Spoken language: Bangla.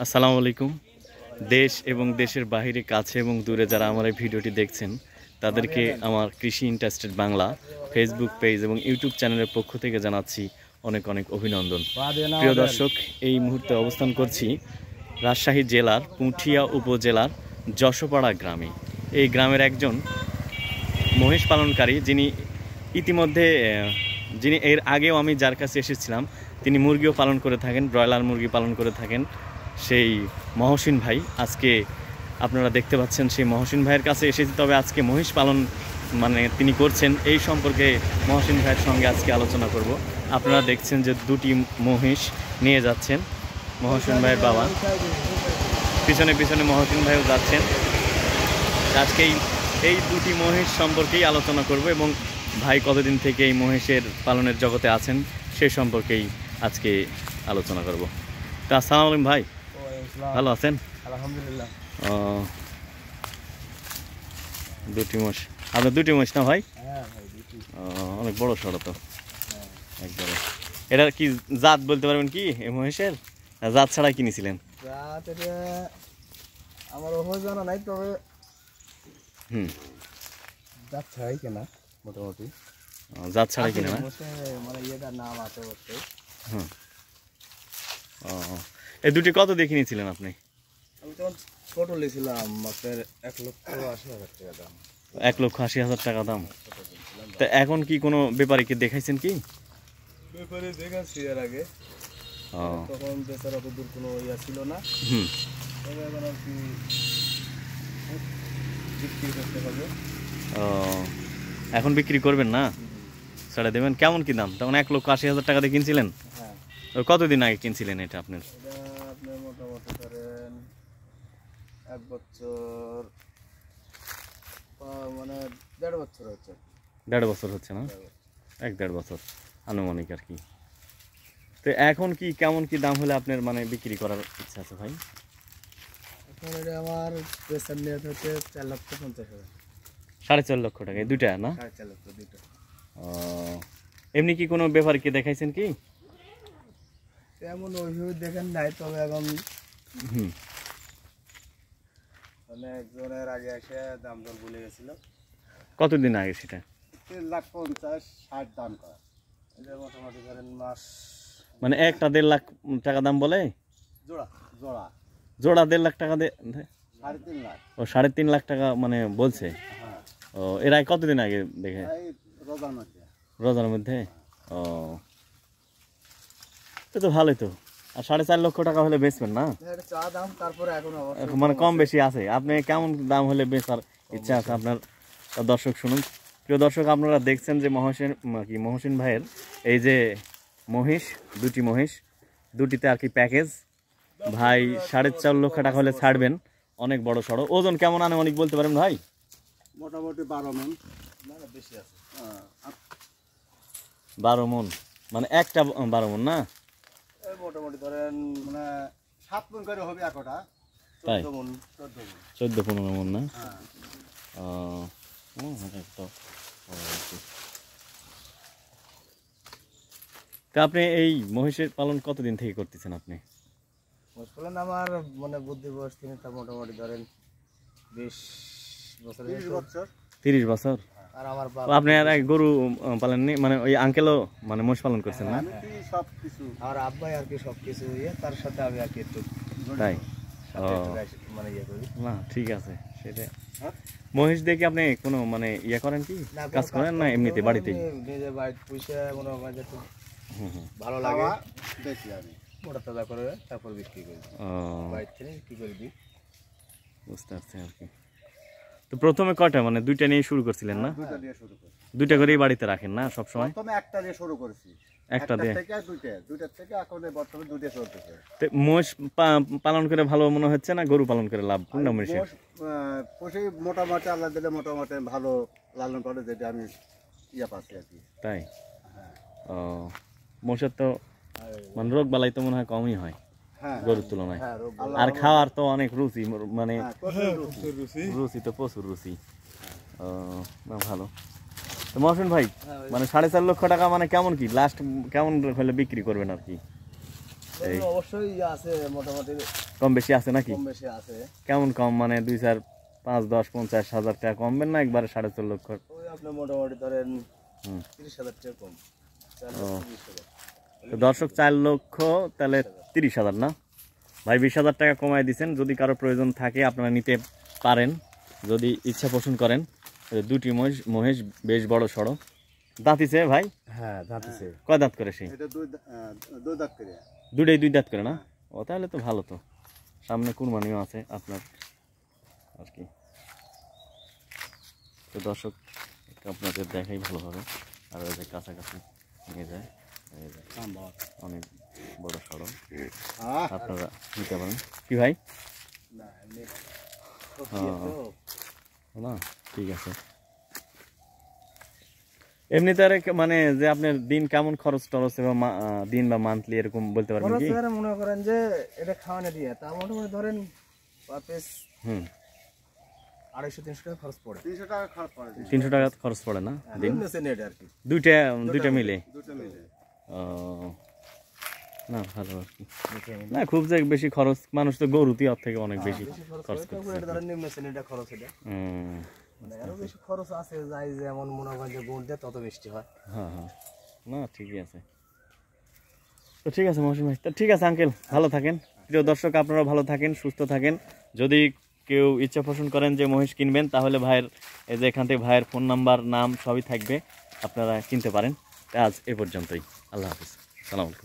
আসসালামু আলাইকুম। দেশ এবং দেশের বাইরে, কাছে এবং দূরে যারা আমার এই ভিডিওটি দেখছেন তাদেরকে আমার কৃষি ইন্টারেস্টেড বাংলা ফেসবুক পেজ এবং ইউটিউব চ্যানেলের পক্ষ থেকে জানাচ্ছি অনেক অনেক অভিনন্দন। প্রিয় দর্শক, এই মুহূর্তে অবস্থান করছি রাজশাহী জেলার পুঠিয়া উপজেলার যশোপাড়া গ্রামে। এই গ্রামের একজন মহিষ পালনকারী যিনি ইতিমধ্যে যিনি এর আগেও আমি যার কাছে এসেছিলাম, তিনি মুরগিও পালন করে থাকেন, ব্রয়লার মুরগি পালন করে থাকেন, সেই মহসিন ভাই। আজকে আপনারা দেখতে পাচ্ছেন সেই মহসিন ভাইয়ের কাছে এসেছি। তবে আজকে মহিষ পালন তিনি করছেন, এই সম্পর্কে মহসিন ভাইয়ের সঙ্গে আজকে আলোচনা করব। আপনারা দেখছেন যে দুটি মহিষ নিয়ে যাচ্ছেন মহসিন ভাইয়ের বাবা, পিছনে পিছনে মহসিন ভাইও যাচ্ছেন। আজকে এই দুটি মহিষ সম্পর্কেই আলোচনা করব এবং ভাই কতদিন থেকে এই মহিষের পালনের জগতে আছেন সেই সম্পর্কেই আজকে আলোচনা করব। তা আসসালামু আলাইকুম ভাই, ভালো আছেন? আলহামদুলিল্লাহ। দুটি মহিষ, আপনার দুটি মহিষ না ভাই? হ্যাঁ ভাই, দুটি। অনেক বড় সড়ো তো একবারে। এটা কি জাত বলতে পারবেন কি এই মহিষের? জাত ছাড়া কিনেছিলেন? জাত এটা আমার ওহ জানা নাই, তবে জাত ছাড়াই কেনা মোটামুটি। জাত ছাড়াই কিনা না? মানে ইয়েটার নাম আছে বলতে। হুম। এই দুটি কত দিয়ে কিনেছিলেন আপনি? আমি তখন ছোট লিয়েছিলাম, আপনার 1,80,000 টাকা দাম। 1,80,000 টাকা দাম। তা এখন কি কোনো ব্যাপারীকে দেখাইছেন কি? ব্যাপারে দেখাচ্ছি এর আগে, তখন বেচার অত দূর কোনো ইয়া ছিল না। তবে এখন আর কি বিক্রি করতে হবে। এখন বিক্রি করবেন না, ছেড়ে দেবেন? কেমন কি দাম? তখন 1,80,000 টাকা দিয়ে কিনছিলেন? হ্যাঁ। কতদিন আগে কিনছিলেন এটা আপনার? এটা আপনার মোটামুটি ধরেন 1 বছর, মানে 1.5 বছর হচ্ছে। 1.5 বছর হচ্ছে না? 1-1.5 বছর আনুমানিক আর কি। তো এখন কি কেমন কি দাম হলে আপনার মানে বিক্রি করার ইচ্ছা আছে ভাই? এখন এটা আমার পেশার নিয়ে হচ্ছে 4,50,000। 4.5 লক্ষ টাকা এই দুইটা না? 4.5 লক্ষ দুটো। এমনি কি কোনো ব্যাপারকে দেখাইছেন কি? তেমন ওইভাবে দেখেন নাই, তবে এখন মানে একজনের আগে এসে দাম দর বলে গেছিল। কতদিন আগে সেটা? 3,50,000-60 দাম করা। এটা মোটামুটি ধরেন মাস, মানে একটা 1.5 লাখ টাকা দাম বলে? জোড়া জোড়া জোড়া 1.5 লাখ টাকা 3.5 লাখ। 3.5 লাখ টাকা মানে বলছে? হ্যাঁ। এর আগে কতদিন আগে দেখে? রোজার মধ্যে। রোজার মধ্যে? তো ভালোই তো। আর 4.5 লক্ষ টাকা হলে বেচবেন না? চা দাম তারপরে এখন মানে কম বেশি আছে। আপনি কেমন দাম হলে বেচার ইচ্ছা আছে আপনার? দর্শক শুনুন। প্রিয় দর্শক, আপনারা দেখছেন যে মহসিন ভাইয়ের এই যে মহিষ, দুটি মহিষ, দুটিতে আর কি প্যাকেজ। ভাই 4.5 লক্ষ টাকা হলে ছাড়বেন। অনেক বড় সড়ো। ওজন কেমন আনুমানিক বলতে পারেন ভাই? মোটামুটি 12 মণ, না বেশি আছে। 12 মণ, মানে একটা 12 মণ না? মোটামুটি ধরেন মানে 7 মণ করে হবে একটা। তাই? 14 মণ না? হ্যাঁ। তা আপনি এই মহিষের পালন কতদিন থেকে করতেছেন আপনি? মহিষ পালন আমার মানে বুদ্ধি বয়স তিনি তা মোটামুটি ধরেন 20 বছর। 30 বছর। আর আমার আপনি আর গরু পালেননি? মানে ওই আঙ্কেলও মানে মহিষ পালন করছেন না? সব কিছু আর আব্বাই আর কি সব কিছু তার সাথে আমি আর কি একটু তাই? মানে ইয়ে করি না, ঠিক আছে। সেটা মহিষ দেখে আপনি কোনো মানে ইয়ে করেন কি, কাজ করেন না এমনিতে বাড়িতেই? নিজে বাড়িতে পুষে মনে হয় যে ভালো লাগে দেখি আমি মোটা তাজা করে তারপর বিক্রি করি। বাড়িতে থেকে বিক্রি করে দিই। বুঝতে পারছি আর কি। তো প্রথমে কয়টা মানে দুইটা নিয়ে শুরু করছিলেন না? দুইটা দিয়ে শুরু করি। দুইটা করেই বাড়িতে রাখেন না সব সময়? প্রথমে একটা দিয়ে শুরু করেছি, একটা দিয়ে থেকে দুইটা থেকে এখন বর্তমানে দুইটা চলতেছে। তো মহিষ পালন করে ভালো মনে হচ্ছে না গরু পালন করে লাভ কোনটা? মহিষের পশু মোটামুটি আল্লাহ দিলে মোটামুটি ভালো লালন করে, যেটা আমি ইয়া পাচ্ছি আর কি। তাই? মহিষের তো মানে রোগ বালাই তো মনে হয় কমই হয় গরুর তুলনায়। আর খাওয়ার তো অনেক রুচি, মানে রুচি তো প্রচুর রুচি। না ভালো। তো মহসিন ভাই, মানে 4.5 লক্ষ টাকা মানে কেমন কি লাস্ট কেমন হলে বিক্রি করবেন আর কি? এই অবশ্যই আছে, মোটামুটি কম বেশি আছে নাকি? কম বেশি আছে। কেমন কম, মানে 2, 4, 5, 10, 50,000 টাকা কমবেন না একবারে 4.5 লক্ষ? ওই আপনার মোটামুটি ধরেন হুম। 30,000 টাকা কম। ও। তো দর্শক 4 লক্ষ তাহলে 30,000 না ভাই? 20,000 টাকা কমায় দিচ্ছেন। যদি কারো প্রয়োজন থাকে আপনারা নিতে পারেন, যদি ইচ্ছা পোষণ করেন। দুটি মহিষ বেশ বড় সড়ো, দাঁতিছে ভাই? হ্যাঁ, দাঁতিছে। কয় দাঁত করে সেই? এটা দুই দাঁত করে। দুটাই 2 দাঁত করে না? ও তাহলে তো ভালো। তো সামনে কুরবানিও আছে আপনার আর কি। তো দর্শক আপনাদের দেখাই ভালোভাবে, আর ওই যে কাছাকাছি নিয়ে যায়, এই যে অনেক বড় সড়ো, আপনারা নিতে পারেন। কি ভাই? না ঠিক আছে। এমনিতে আর মানে যে আপনার দিন কেমন খরচ টরচ বা দিন বা মান্থলি এরকম বলতে পারবেন কি? মনে করেন যে এটা খাওয়ানো দিয়ে তা মোটামুটি ধরেন পার পিস 250-300 টাকা খরচ পড়ে। 300 টাকা খরচ পড়ে। 300 টাকা খরচ পড়ে না দিন? আর কি দুইটা মিলে। ও না ভালো আর কি। না খুব যে বেশি খরচ, মানুষ তো গরুতে ওর থেকে অনেক বেশি খরচ করছে। এটা ধরেন নিম্ন শ্রেণীটা খরচ, এটা মানে আরো বেশি খরচ আছে, যাই যেমন মনে করেন যে গুড় দেয় তত মিষ্টি হয়। হ্যাঁ হ্যাঁ, না ঠিকই আছে। তো ঠিক আছে মহসিন ভাই, তো ঠিক আছে আঙ্কেল, ভালো থাকেন। প্রিয় দর্শক আপনারা ভালো থাকেন, সুস্থ থাকেন। যদি কেউ ইচ্ছা পোষণ করেন যে মহিষ কিনবেন, তাহলে ভাইয়ের এই যে এখান থেকে ভাইয়ের ফোন নাম্বার, নাম সবই থাকবে, আপনারা কিনতে পারেন। আজ এ পর্যন্তই। আল্লাহ হাফিজ, সালাম আলাইকুম।